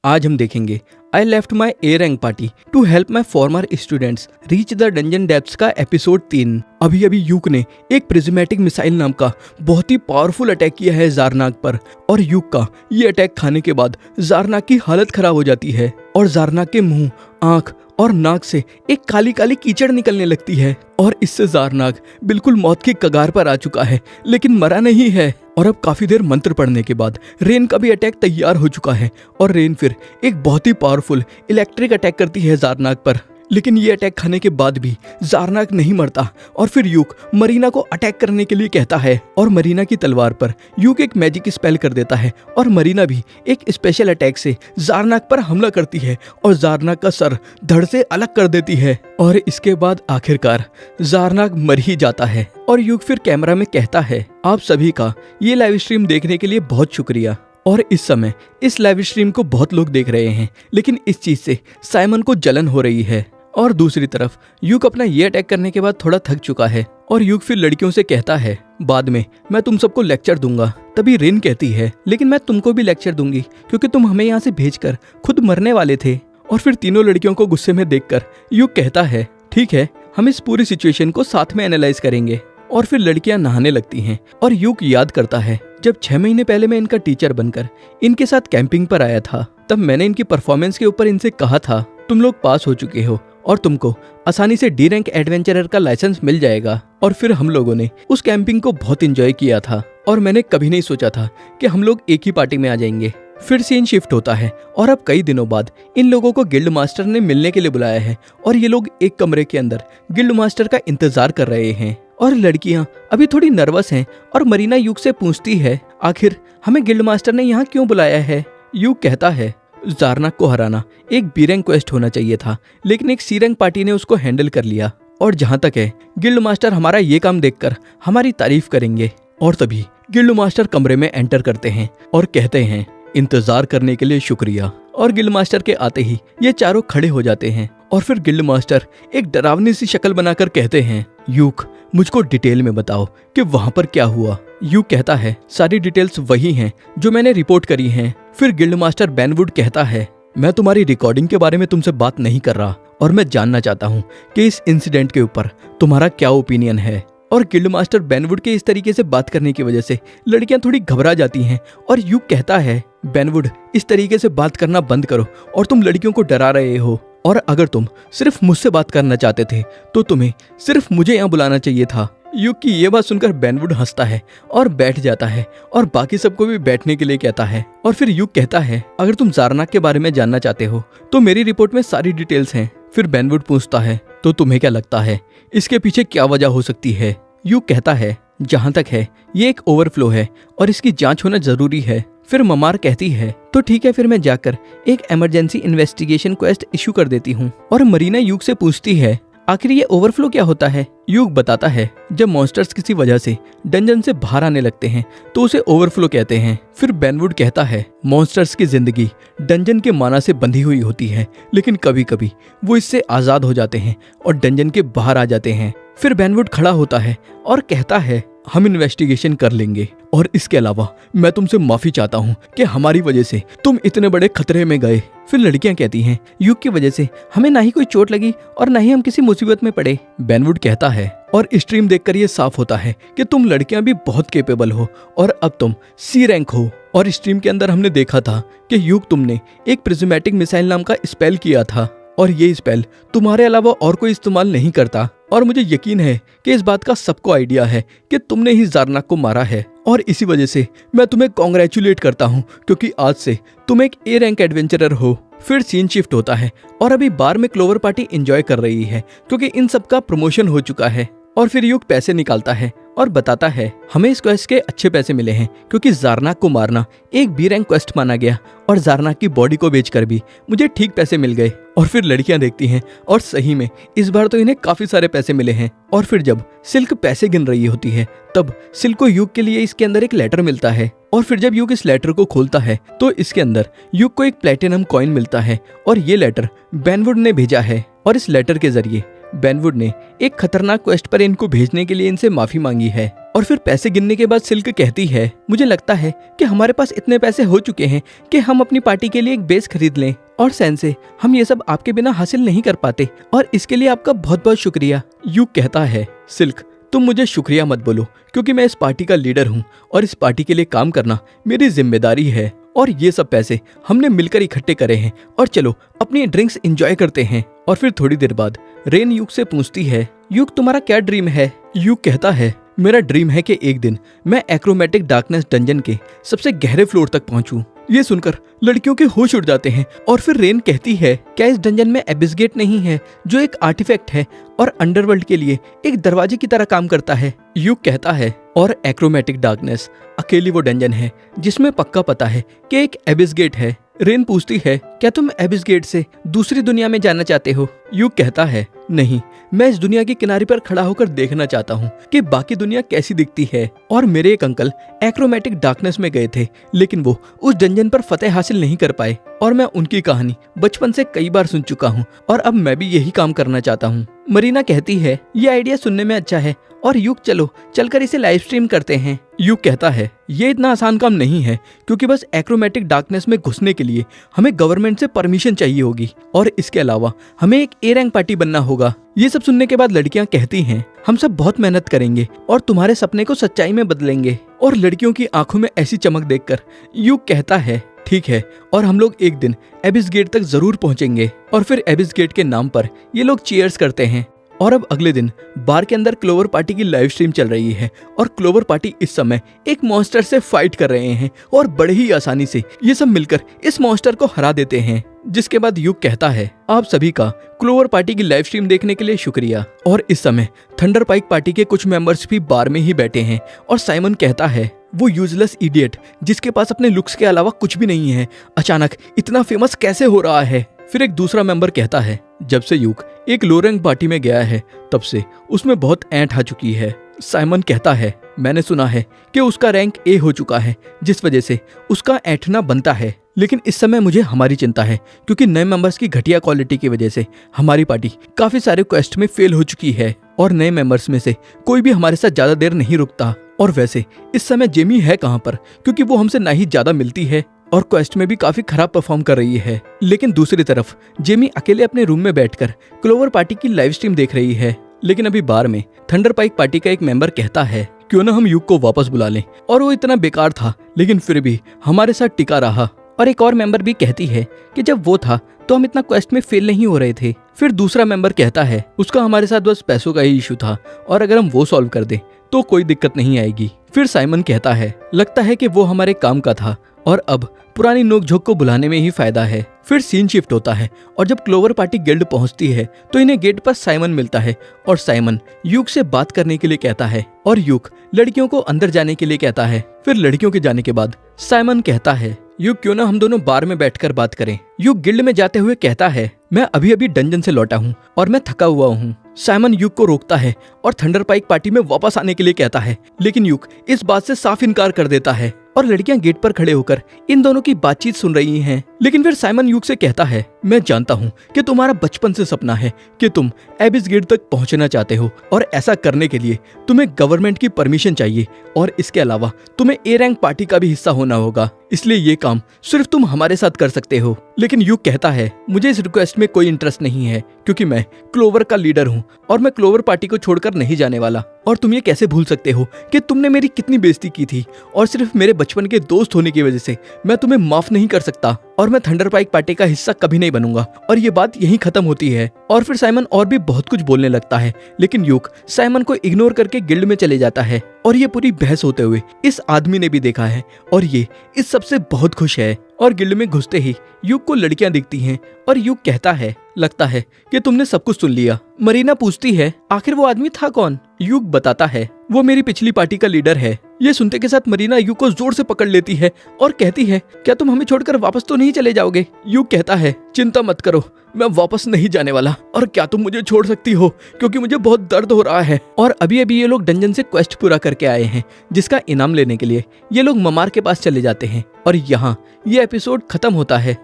आज हम देखेंगे I left my A rank party to help my former students reach the dungeon depths का episode 3। अभी अभी यूक ने एक प्रिज्मेटिक मिसाइल नाम का बहुत ही पावरफुल अटैक किया है ज़ारनाक पर, और यूक का ये अटैक खाने के बाद ज़ारनाक की हालत खराब हो जाती है और ज़ारनाक के मुंह, आंख और नाक से एक काली काली कीचड़ निकलने लगती है और इससे ज़ारनाक बिल्कुल मौत की कगार पर आ चुका है, लेकिन मरा नहीं है। और अब काफी देर मंत्र पढ़ने के बाद रेन का भी अटैक तैयार हो चुका है और रेन फिर एक बहुत ही पावरफुल इलेक्ट्रिक अटैक करती है ज़ारनाक पर। लेकिन ये अटैक खाने के बाद भी ज़ारनाक नहीं मरता और फिर यूक मरीना को अटैक करने के लिए कहता है और मरीना की तलवार पर यूक एक मैजिक स्पेल कर देता है और मरीना भी एक स्पेशल अटैक से ज़ारनाक पर हमला करती है और ज़ारनाक का सर धड़ से अलग कर देती है। और इसके बाद आखिरकार ज़ारनाक मर ही जाता है और यूक फिर कैमरा में कहता है, आप सभी का ये लाइव स्ट्रीम देखने के लिए बहुत शुक्रिया। और इस समय इस लाइव स्ट्रीम को बहुत लोग देख रहे हैं, लेकिन इस चीज से साइमन को जलन हो रही है। और दूसरी तरफ यूक अपना ये अटैक करने के बाद थोड़ा थक चुका है और यूक फिर लड़कियों से कहता है, बाद में मैं तुम सबको लेक्चर दूंगा। तभी रिन कहती है, लेकिन मैं तुमको भी लेक्चर दूंगी क्योंकि तुम हमें यहाँ से भेजकर खुद मरने वाले थे। और फिर तीनों लड़कियों को गुस्से में देखकर यूक कहता है, ठीक है, हम इस पूरी सिचुएशन को साथ में एनालाइज करेंगे। और फिर लड़कियां नहाने लगती हैं और यूक याद करता है, जब 6 महीने पहले मैं इनका टीचर बनकर इनके साथ कैंपिंग पर आया था, तब मैंने इनकी परफॉर्मेंस के ऊपर इनसे कहा था, तुम लोग पास हो चुके हो और तुमको आसानी से डी रैंक एडवेंचरर का लाइसेंस मिल जाएगा। और फिर हम लोगों ने उस कैंपिंग को बहुत एंजॉय किया था और मैंने कभी नहीं सोचा था कि हम लोग एक ही पार्टी में आ जाएंगे। फिर सीन शिफ्ट होता है और अब कई दिनों बाद इन लोगों को गिल्ड मास्टर ने मिलने के लिए बुलाया है और ये लोग एक कमरे के अंदर गिल्ड मास्टर का इंतजार कर रहे हैं। और लड़कियां अभी थोड़ी नर्वस हैं और मरीना यूक से पूछती है, आखिर हमें गिल्ड मास्टर ने यहाँ क्यों बुलाया है। यूक कहता है, ज़ारनाक को हराना एक बी रैंक क्वेस्ट होना चाहिए था, लेकिन एक सी रैंक पार्टी ने उसको हैंडल कर लिया। और जहाँ तक है, गिल्ड मास्टर हमारा ये काम देखकर हमारी तारीफ करेंगे। और तभी गिल्ड मास्टर कमरे में एंटर करते हैं और कहते हैं, इंतजार करने के लिए शुक्रिया। और गिल्ड मास्टर के आते ही ये चारों खड़े हो जाते हैं और फिर गिल्ड मास्टर एक डरावनी सी शक्ल बनाकर कहते हैं, यूक मुझको डिटेल में बताओ कि वहाँ पर क्या हुआ। यूक कहता है, सारी डिटेल्स वही हैं जो मैंने रिपोर्ट करी हैं। फिर गिल्ड मास्टर बेनवुड कहता है, मैं तुम्हारी रिकॉर्डिंग के बारे में तुमसे बात नहीं कर रहा और मैं जानना चाहता हूँ कि इस इंसिडेंट के ऊपर तुम्हारा क्या ओपिनियन है। और गिल्ड मास्टर बेनवुड के इस तरीके से बात करने की वजह से लड़कियां थोड़ी घबरा जाती हैं और यूक कहता है, बेनवुड इस तरीके से बात करना बंद करो और तुम लड़कियों को डरा रहे हो, और अगर तुम सिर्फ मुझसे बात करना चाहते थे तो तुम्हें सिर्फ मुझे यहाँ बुलाना चाहिए था। यूक की ये बात सुनकर बेनवुड हंसता है और बैठ जाता है और बाकी सबको भी बैठने के लिए कहता है। और फिर यूक कहता है, अगर तुम ज़ारनाक के बारे में जानना चाहते हो तो मेरी रिपोर्ट में सारी डिटेल्स हैं। फिर बेनवुड पूछता है, तो तुम्हें क्या लगता है इसके पीछे क्या वजह हो सकती है। यूक कहता है, जहाँ तक है ये एक ओवरफ्लो है और इसकी जांच होना जरूरी है। फिर ममार कहती है, तो ठीक है, फिर मैं जाकर एक इमरजेंसी इन्वेस्टिगेशन क्वेस्ट इशू कर देती हूँ। और मरीना यूक से पूछती है, आखिर ये ओवरफ्लो क्या होता है। यूक बताता है, जब मॉन्स्टर्स किसी वजह से डंजन से बाहर आने लगते हैं तो उसे ओवरफ्लो कहते हैं। फिर बेनवुड कहता है, मॉन्स्टर्स की जिंदगी डंजन के माना से बंधी हुई होती है, लेकिन कभी कभी वो इससे आजाद हो जाते हैं और डंजन के बाहर आ जाते हैं। फिर बेनवुड खड़ा होता है और कहता है, हम इन्वेस्टिगेशन कर लेंगे और इसके अलावा मैं तुमसे माफी चाहता हूँ कि हमारी वजह से तुम इतने बड़े खतरे में गए। फिर लड़कियां कहती हैं, यूक की वजह से हमें ना ही कोई चोट लगी और ना ही हम किसी मुसीबत में पड़े। बेनवुड कहता है, और स्ट्रीम देखकर ये साफ होता है कि तुम लड़कियां भी बहुत कैपेबल हो और अब तुम सी रैंक हो। और स्ट्रीम के अंदर हमने देखा था कि यूक तुमने एक प्रिज्मेटिक मिसाइल नाम का स्पेल किया था और ये स्पेल तुम्हारे अलावा और कोई इस्तेमाल नहीं करता। और मुझे यकीन है कि इस बात का सबको आइडिया है कि तुमने ही ज़ारनाक को मारा है और इसी वजह से मैं तुम्हें कॉन्ग्रेचुलेट करता हूँ क्योंकि आज से तुम एक ए रैंक एडवेंचरर हो। फिर सीन शिफ्ट होता है और अभी बार में क्लोवर पार्टी एंजॉय कर रही है क्योंकि इन सब का प्रमोशन हो चुका है। और फिर यूक पैसे निकालता है और बताता है, हमें इस क्वेस्ट के अच्छे पैसे मिले हैं क्योंकि ज़ारनाक को मारना एक बी रैंक क्वेस्ट माना गया और ज़ारनाक की बॉडी को बेचकर भी मुझे ठीक पैसे मिल गए। और फिर लड़कियां देखती हैं और सही में इस बार तो इन्हें काफी सारे पैसे मिले हैं। और फिर जब सिल्क पैसे गिन रही होती है तब सिल्क को यूक के लिए इसके अंदर एक लेटर मिलता है। और फिर जब यूक इस लेटर को खोलता है तो इसके अंदर यूक को एक प्लेटिनम कॉइन मिलता है और ये लेटर बेनवुड ने भेजा है। और इस लेटर के जरिए बेनवुड ने एक खतरनाक क्वेस्ट पर इनको भेजने के लिए इनसे माफी मांगी है। और फिर पैसे गिनने के बाद सिल्क कहती है, मुझे लगता है कि हमारे पास इतने पैसे हो चुके हैं कि हम अपनी पार्टी के लिए एक बेस खरीद लें। और सेंसे, हम ये सब आपके बिना हासिल नहीं कर पाते और इसके लिए आपका बहुत बहुत शुक्रिया। यूक कहता है, सिल्क तुम मुझे शुक्रिया मत बोलो, क्योंकि मैं इस पार्टी का लीडर हूँ और इस पार्टी के लिए काम करना मेरी जिम्मेदारी है। और ये सब पैसे हमने मिलकर इकट्ठे करे हैं और चलो अपनी ड्रिंक्स एंजॉय करते हैं। और फिर थोड़ी देर बाद रेन यूक से पूछती है, यूक तुम्हारा क्या ड्रीम है? यूक कहता है, मेरा ड्रीम है कि एक दिन मैं एक्रोमेटिक डार्कनेस डंजन के सबसे गहरे फ्लोर तक पहुंचूं। ये सुनकर लड़कियों के होश उड़ जाते हैं। और फिर रेन कहती है, क्या इस डंजन में एबिस गेट नहीं है जो एक आर्टिफैक्ट है और अंडरवर्ल्ड के लिए एक दरवाजे की तरह काम करता है? यूक कहता है, और एक्रोमेटिक डार्कनेस अकेली वो डंजन है जिसमें पक्का पता है कि एक एबिस गेट है। रेन पूछती है, क्या तुम एबिस गेट से दूसरी दुनिया में जाना चाहते हो? यूक कहता है, नहीं, मैं इस दुनिया के किनारे पर खड़ा होकर देखना चाहता हूँ कि बाकी दुनिया कैसी दिखती है। और मेरे एक अंकल एक्रोमेटिक डार्कनेस में गए थे, लेकिन वो उस डंजन पर फतेह हासिल नहीं कर पाए और मैं उनकी कहानी बचपन से कई बार सुन चुका हूँ और अब मैं भी यही काम करना चाहता हूँ। मरीना कहती है, ये आइडिया सुनने में अच्छा है और यूक चलो चलकर इसे लाइव स्ट्रीम करते हैं। यूक कहता है, ये इतना आसान काम नहीं है, क्योंकि बस एक्रोमेटिक डार्कनेस में घुसने के लिए हमें गवर्नमेंट से परमिशन चाहिए होगी और इसके अलावा हमें एक ए रैंक पार्टी बनना होगा। ये सब सुनने के बाद लड़कियां कहती हैं, हम सब बहुत मेहनत करेंगे और तुम्हारे सपने को सच्चाई में बदलेंगे। और लड़कियों की आंखों में ऐसी चमक देखकर यूक कहता है, ठीक है, और हम लोग एक दिन एबिस गेट तक जरूर पहुंचेंगे। और फिर एबिस गेट के नाम पर ये लोग चीयर्स करते हैं। और अब अगले दिन बार के अंदर क्लोवर पार्टी की लाइव स्ट्रीम चल रही है और क्लोवर पार्टी इस समय एक मॉन्स्टर से फाइट कर रहे हैं और बड़े ही आसानी से ये सब मिलकर इस मॉन्स्टर को हरा देते हैं। जिसके बाद यूक कहता है, आप सभी का क्लोवर पार्टी की लाइव स्ट्रीम देखने के लिए शुक्रिया। और इस समय थंडर पाइक पार्टी के कुछ मेंबर्स भी बार में ही बैठे हैं और साइमन कहता है, वो यूजलेस इडियट जिसके पास अपने लुक्स के अलावा कुछ भी नहीं है अचानक इतना फेमस कैसे हो रहा है? फिर एक दूसरा मेंबर कहता है, जब से यूक एक लो रैंक पार्टी में गया है तब से उसमें बहुत ऐंठ आ चुकी है। साइमन कहता है, मैंने सुना है कि उसका रैंक ए हो चुका है, जिस वजह से उसका ऐंठना बनता है। लेकिन इस समय मुझे हमारी चिंता है, क्योंकि नए मेंबर्स की घटिया क्वालिटी की वजह से हमारी पार्टी काफी सारे क्वेस्ट में फेल हो चुकी है और नए मेंबर्स में से कोई भी हमारे साथ ज्यादा देर नहीं रुकता। और वैसे इस समय जेमी है कहाँ पर, क्योंकि वो हमसे ना ही ज्यादा मिलती है और क्वेस्ट में भी काफी खराब परफॉर्म कर रही है। लेकिन दूसरी तरफ जेमी अकेले अपने रूम में बैठकर क्लोवर पार्टी की लाइव स्ट्रीम देख रही है। लेकिन अभी बार में थंडर पाइक पार्टी का एक मेंबर कहता है, क्यों ना हम यूक को वापस बुला लें, और वो इतना बेकार था लेकिन फिर भी हमारे साथ टिका रहा। और एक और मेंबर भी कहती है कि जब वो था तो हम इतना क्वेस्ट में फेल नहीं हो रहे थे। फिर दूसरा मेंबर कहता है, उसका हमारे साथ बस पैसों का ही इशू था और अगर हम वो सॉल्व कर दें तो कोई दिक्कत नहीं आएगी। फिर साइमन कहता है, लगता है कि वो हमारे काम का था और अब पुरानी नोकझोंक को बुलाने में ही फायदा है। फिर सीन शिफ्ट होता है और जब क्लोवर पार्टी गिल्ड पहुंचती है तो इन्हें गेट पर साइमन मिलता है और साइमन यूक से बात करने के लिए कहता है और यूक लड़कियों को अंदर जाने के लिए कहता है। फिर लड़कियों के जाने के बाद साइमन कहता है, यूक क्यों ना हम दोनों बार में बैठकर बात करें। यूक गिल्ड में जाते हुए कहता है, मैं अभी अभी डंजन से लौटा हूँ और मैं थका हुआ हूँ। साइमन यूक को रोकता है और थंडर पाइक पार्टी में वापस आने के लिए कहता है, लेकिन यूक इस बात से साफ इनकार कर देता है और लड़कियां गेट पर खड़े होकर इन दोनों की बातचीत सुन रही हैं। लेकिन फिर साइमन यूक से कहता है, मैं जानता हूँ कि तुम्हारा बचपन से सपना है कि तुम एबिस गेट तक पहुंचना चाहते हो और ऐसा करने के लिए तुम्हें गवर्नमेंट की परमिशन चाहिए और इसके अलावा तुम्हें ए रैंक पार्टी का भी हिस्सा होना होगा, इसलिए ये काम सिर्फ तुम हमारे साथ कर सकते हो। लेकिन यूक कहता है, मुझे इस रिक्वेस्ट में कोई इंटरेस्ट नहीं है, क्योंकि मैं क्लोवर का लीडर हूँ और मैं क्लोवर पार्टी को छोड़कर नहीं जाने वाला। और तुम ये कैसे भूल सकते हो कि तुमने मेरी कितनी बेइज्जती की थी और सिर्फ मेरे बचपन के दोस्त होने की वजह से मैं तुम्हें माफ नहीं कर सकता और मैं थंडर पाइक पार्टी का हिस्सा कभी नहीं बनूंगा। और ये बात यहीं खत्म होती है। और फिर साइमन और भी बहुत कुछ बोलने लगता है, लेकिन यूक साइमन को इग्नोर करके गिल्ड में चले जाता है और ये पूरी बहस होते हुए इस आदमी ने भी देखा है और ये इस सबसे बहुत खुश है। और गिल्ड में घुसते ही यूक को लड़कियां दिखती हैं और यूक कहता है, लगता है कि तुमने सब कुछ सुन लिया। मरीना पूछती है, आखिर वो आदमी था कौन? यूक बताता है, वो मेरी पिछली पार्टी का लीडर है। ये सुनते के साथ मरीना यूक को जोर से पकड़ लेती है और कहती है, क्या तुम हमें छोड़कर वापस तो नहीं चले जाओगे? यूक कहता है, चिंता मत करो, मैं वापस नहीं जाने वाला। और क्या तुम मुझे छोड़ सकती हो, क्योंकि मुझे बहुत दर्द हो रहा है। और अभी अभी ये लोग डंजन से क्वेस्ट पूरा करके आए हैं, जिसका इनाम लेने के लिए ये लोग ममार के पास चले जाते हैं और यहाँ ये एपिसोड खत्म होता है।